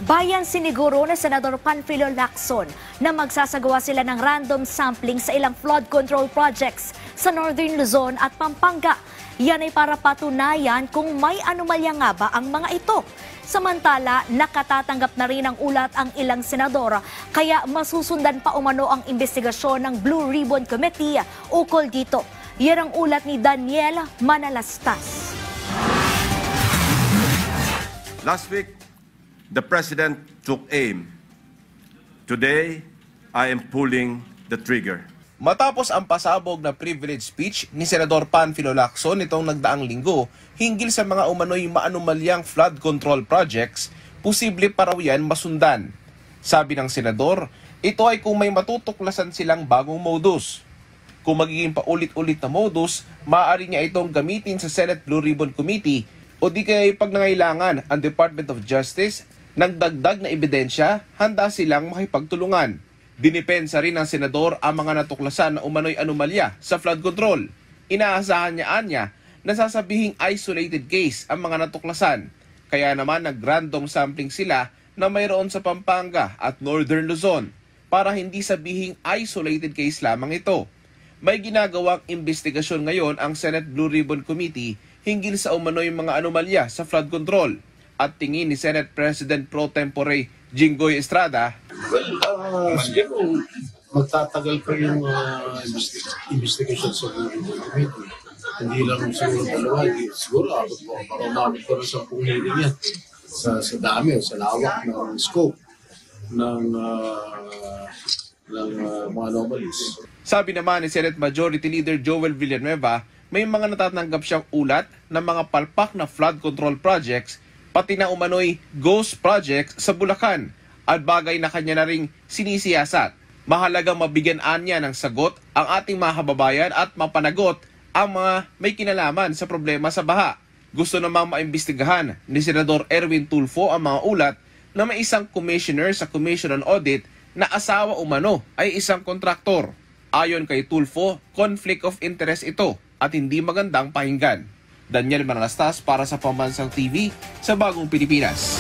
Bayan siniguro na Senador Panfilo Lacson na magsasagawa sila ng random sampling sa ilang flood control projects sa Northern Luzon at Pampanga. Yan ay para patunayan kung may anomalya nga ba ang mga ito. Samantala, nakatatanggap na rin ng ulat ang ilang senador, kaya masusundan pa umano ang investigasyon ng Blue Ribbon Committee ukol dito. Yan ang ulat ni Daniel Manalastas. Last week, the President took aim. Today, I am pulling the trigger. Matapos ang pasabog na privilege speech ni Senador Panfilo Lacson nitong nagdaang linggo hinggil sa mga umano'y maanumalyang flood control projects, posible pa raw yan masundan. Sabi ng senador, ito ay kung may matutuklasan silang bagong modus. Kung magiging paulit-ulit na modus, maaari niya itong gamitin sa Senate Blue Ribbon Committee o di kaya pag nangailangan ang Department of Justice ng dagdag na ebidensya, handa silang makipagtulungan. Dinipensa rin ng senador ang mga natuklasan na umano'y anomalya sa flood control. Inaasahan niya na sasabihing isolated case ang mga natuklasan. Kaya naman nag-random sampling sila na mayroon sa Pampanga at Northern Luzon para hindi sabihing isolated case lamang ito. May ginagawang investigasyon ngayon ang Senate Blue Ribbon Committee hinggil sa umano'y mga anomalya sa flood control. At tingin ni Senate President Pro Tempore Jinggoy Estrada, siguro magtatagal pa yung investigation sa committee. Hindi lang siguro dalawa, siguro abot po. Para umabot pa rin sa hearing yan. Sa dami o sa lawak ng scope ng mga anomalies. Sabi naman ni Senate Majority Leader Joel Villanueva, may mga natatanggap siyang ulat ng mga palpak na flood control projects pati na umano'y ghost projects sa Bulacan at bagay na kanya na ring sinisiyasat. Mahalagang mabigyan niya ng sagot ang ating mga kababayan at mapanagot ang mga may kinalaman sa problema sa baha. Gusto namang maimbestigahan ni Senador Erwin Tulfo ang mga ulat na may isang commissioner sa Commission on Audit na asawa umano ay isang kontraktor. Ayon kay Tulfo, conflict of interest ito at hindi magandang pakinggan. Daniel Manalastas para sa Pambansang TV sa Bagong Pilipinas.